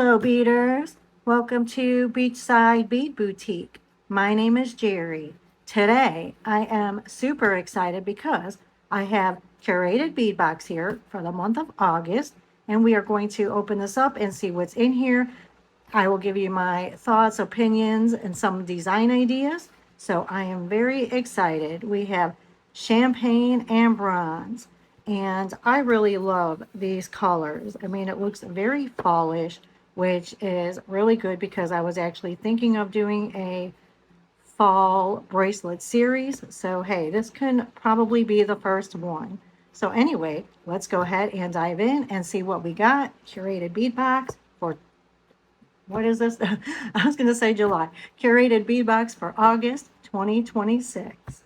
Hello, beaders. Welcome to Beachside Bead Boutique. My name is Jerry. Today, I am super excited because I have Curated Bead Box here for the month of August, and we are going to open this up and see what's in here. I will give you my thoughts, opinions, and some design ideas. So I am very excited. We have champagne and bronze, and I really love these colors. I mean, it looks very fallish, which is really good because I was actually thinking of doing a fall bracelet series. So hey, this can probably be the first one. So anyway, let's go ahead and dive in and see what we got. Curated bead box for, what is this? I was going to say July. Curated bead box for August 2026.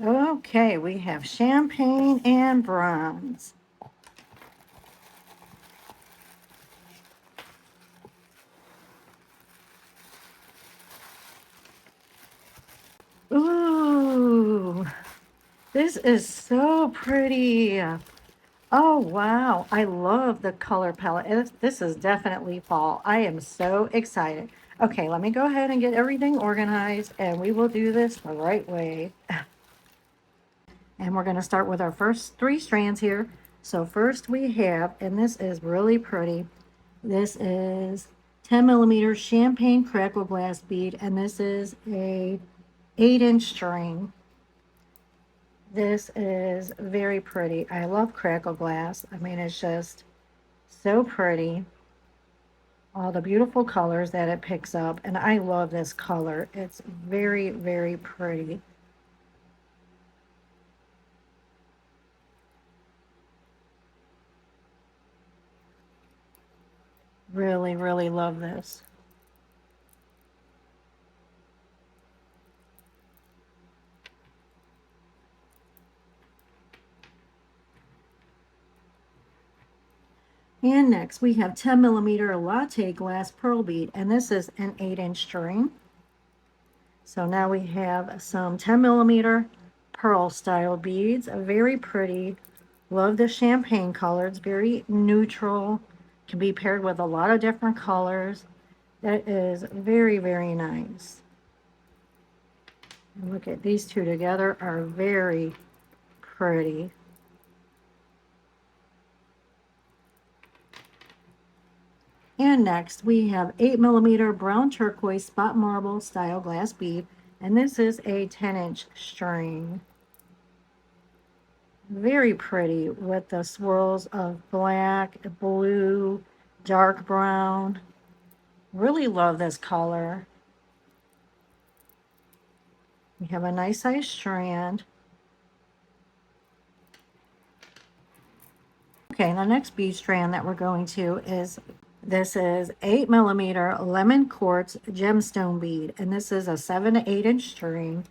Okay, we have champagne and bronze. Ooh, this is so pretty. Oh, wow. I love the color palette. This is definitely fall. I am so excited. Okay, let me go ahead and get everything organized, and we will do this the right way. And we're going to start with our first 3 strands here. So first we have, and this is really pretty, this is 10 millimeter champagne crackle glass bead, and this is a 8-inch string. This is very pretty. I love crackle glass. I mean, it's just so pretty. All the beautiful colors that it picks up, and I love this color. It's very, very pretty. Really, really love this. And next we have 10 millimeter latte glass pearl bead, and this is an 8-inch string. So now we have some 10 millimeter pearl style beads, very pretty. Love the champagne color. It's very neutral, can be paired with a lot of different colors. That is very, very nice. And look at these two together, are very pretty. And next we have 8 millimeter brown turquoise spot marble style glass bead, and this is a 10-inch string. Very pretty with the swirls of black, blue, dark brown. Really love this color. We have a nice size strand. Okay, the next bead strand that we're going to is, this is 8 millimeter lemon quartz gemstone bead, and this is a 7 to 8-inch string.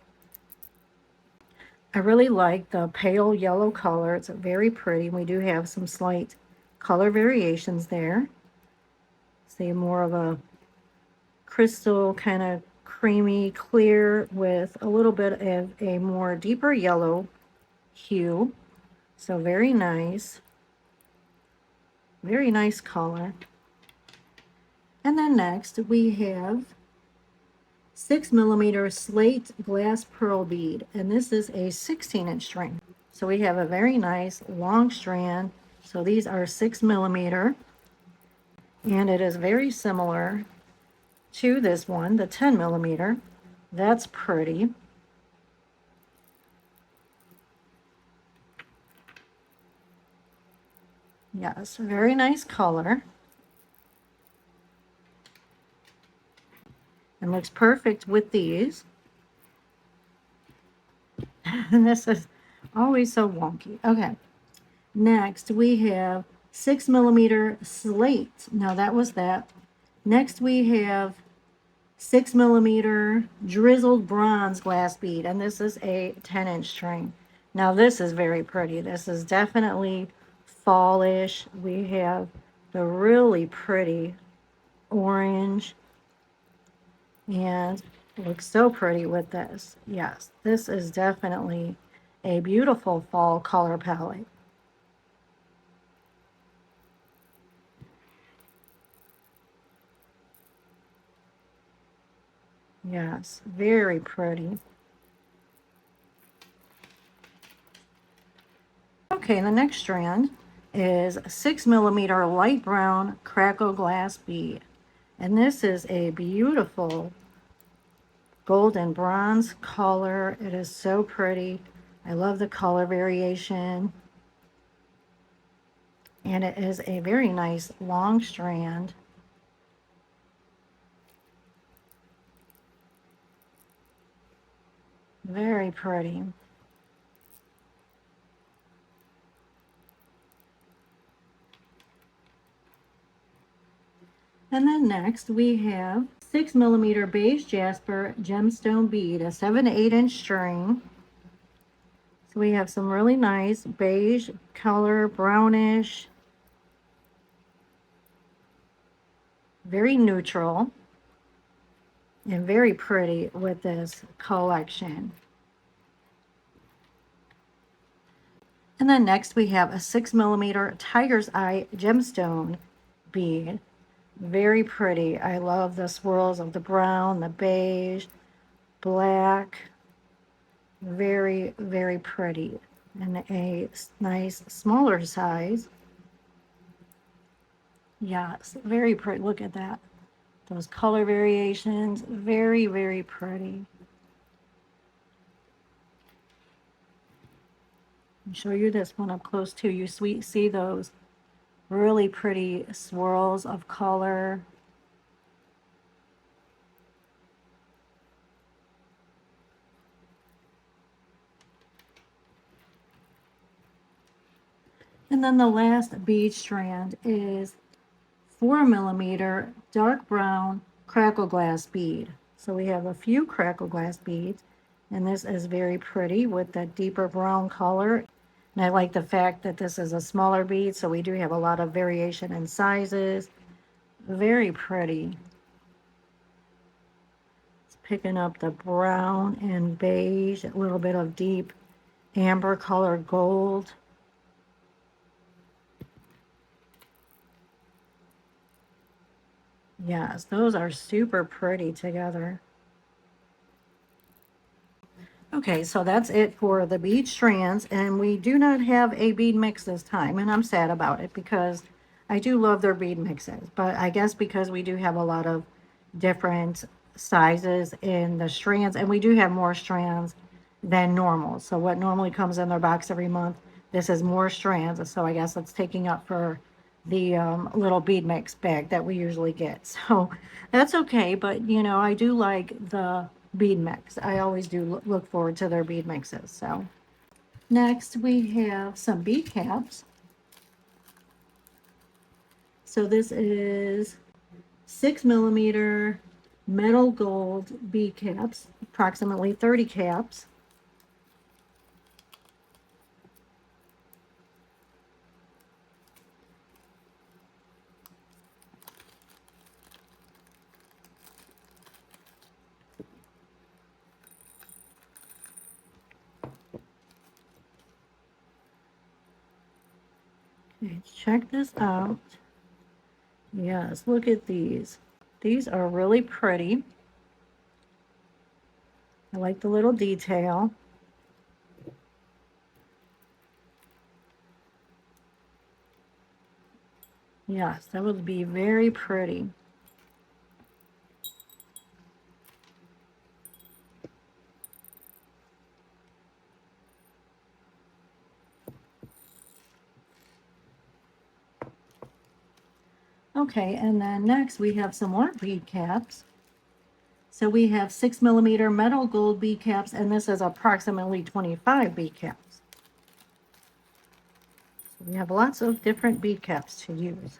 I really like the pale yellow color. It's very pretty. We do have some slight color variations there. See, more of a crystal, kind of creamy clear with a little bit of a more deeper yellow hue. So very nice. Very nice color. And then next we have 6 millimeter slate glass pearl bead, and this is a 16-inch string. So we have a very nice long strand. So these are 6 millimeter, and it is very similar to this one, the 10 millimeter. That's pretty. Yes, very nice color. And looks perfect with these. And this is always so wonky. Okay, next we have 6 millimeter slate. Now that was that. Next we have 6 millimeter drizzled bronze glass bead, and this is a 10-inch string. Now this is very pretty. This is definitely fallish. We have the really pretty orange, and it looks so pretty with this. Yes, this is definitely a beautiful fall color palette. Yes, very pretty. Okay, the next strand is a 6 millimeter light brown crackle glass bead. And this is a beautiful golden bronze color. It is so pretty. I love the color variation. And it is a very nice long strand. Very pretty. And then next we have 6 millimeter beige jasper gemstone bead, a 7 to 8 inch string. So we have some really nice beige color, brownish, very neutral, and very pretty with this collection. And then next we have a 6 millimeter tiger's eye gemstone bead. Very pretty. I love the swirls of the brown, the beige, black. Very, very pretty. And a nice smaller size. Yes, very pretty. Look at that. Those color variations. Very, very pretty. I'll show you this one up close too. You see those really pretty swirls of color. And then the last bead strand is 4 millimeter dark brown crackle glass bead. So we have a few crackle glass beads, and this is very pretty with that deeper brown color. And I like the fact that this is a smaller bead, so we do have a lot of variation in sizes. Very pretty. It's picking up the brown and beige, a little bit of deep amber color gold. Yes, those are super pretty together. Okay, so that's it for the bead strands, and we do not have a bead mix this time, and I'm sad about it because I do love their bead mixes, but I guess because we do have a lot of different sizes in the strands, and we do have more strands than normal. So what normally comes in their box every month, this is more strands, so I guess it's taking up for the little bead mix bag that we usually get. So that's okay, but you know, I do like the bead mix. I always do look forward to their bead mixes. So next we have some bead caps. So this is 6 millimeter metal gold bead caps, approximately 30 caps. Okay, check this out. Yes, look at these. These are really pretty. I like the little detail. Yes, that would be very pretty. Okay, and then next we have some more bead caps. So we have 6 millimeter metal gold bead caps, and this is approximately 25 bead caps. So we have lots of different bead caps to use.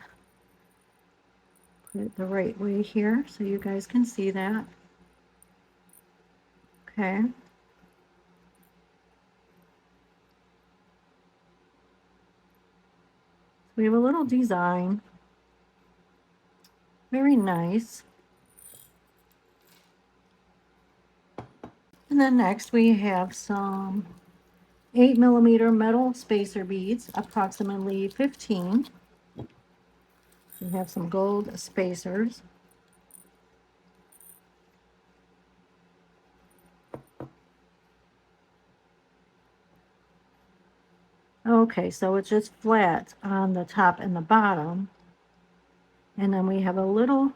Put it the right way here so you guys can see that. Okay. So we have a little design. Very nice. And then next we have some 8 millimeter metal spacer beads, approximately 15. We have some gold spacers. Okay, so it's just flat on the top and the bottom. And then we have a little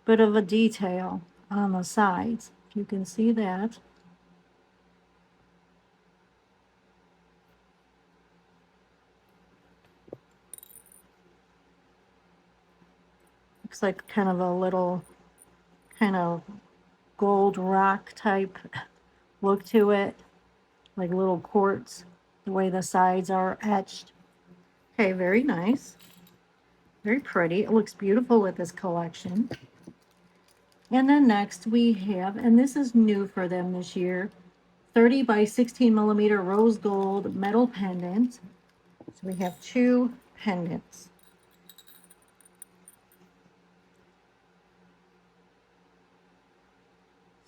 bit of a detail on the sides. If you can see that. Looks like kind of a little kind of gold rock type look to it, like little quartz, the way the sides are etched. Okay, very nice. Very pretty. It looks beautiful with this collection. And then next we have, and this is new for them this year, 30 by 16 millimeter rose gold metal pendant. So we have two pendants.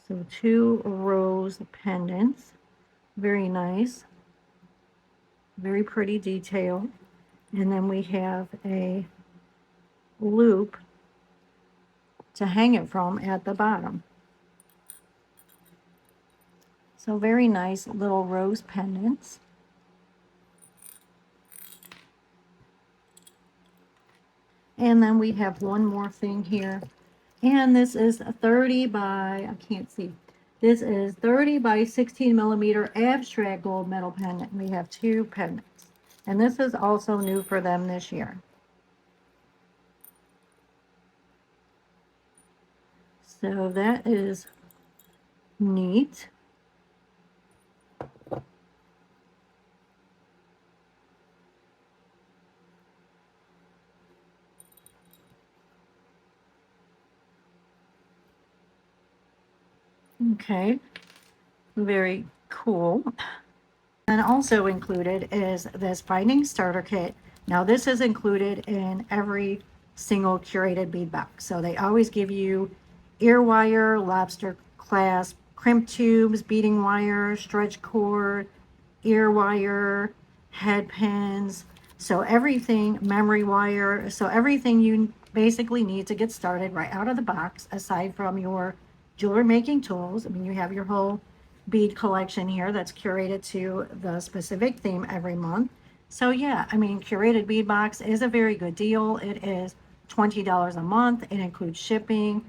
So two rose pendants. Very nice. Very pretty detail. And then we have a loop to hang it from at the bottom. So very nice little rose pendants. And then we have one more thing here. And this is 30 by, I can't see. This is 30 by 16 millimeter abstract gold metal pendant. We have two pendants. And this is also new for them this year. So that is neat. Okay, very cool. And also included is this binding starter kit. Now this is included in every single curated bead box. So they always give you ear wire, lobster clasp, crimp tubes, beading wire, stretch cord, ear wire, head pins. So everything, memory wire. So everything you basically need to get started right out of the box, aside from your jewelry making tools. I mean, you have your whole bead collection here that's curated to the specific theme every month. So yeah, I mean, Curated Bead Box is a very good deal. It is $20 a month. It includes shipping.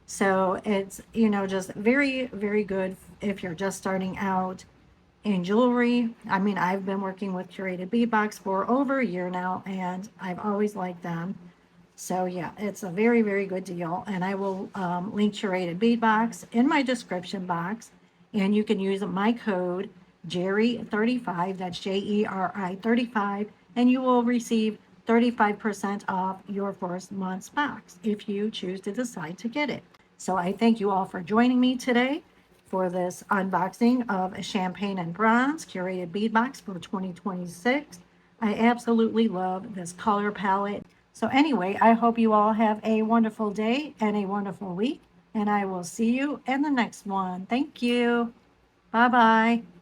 So it's, you know, just very, very good if you're just starting out in jewelry. I mean, I've been working with Curated Bead Box for over a year now, and I've always liked them. So yeah, it's a very, very good deal. And I will link Curated Bead Box in my description box. And you can use my code Jerry35, that's Jeri 35, and you will receive 35% off your first month's box if you choose to decide to get it. So I thank you all for joining me today for this unboxing of Champagne and Bronze Curated Bead Box for 2026. I absolutely love this color palette. So anyway, I hope you all have a wonderful day and a wonderful week, and I will see you in the next one. Thank you. Bye-bye.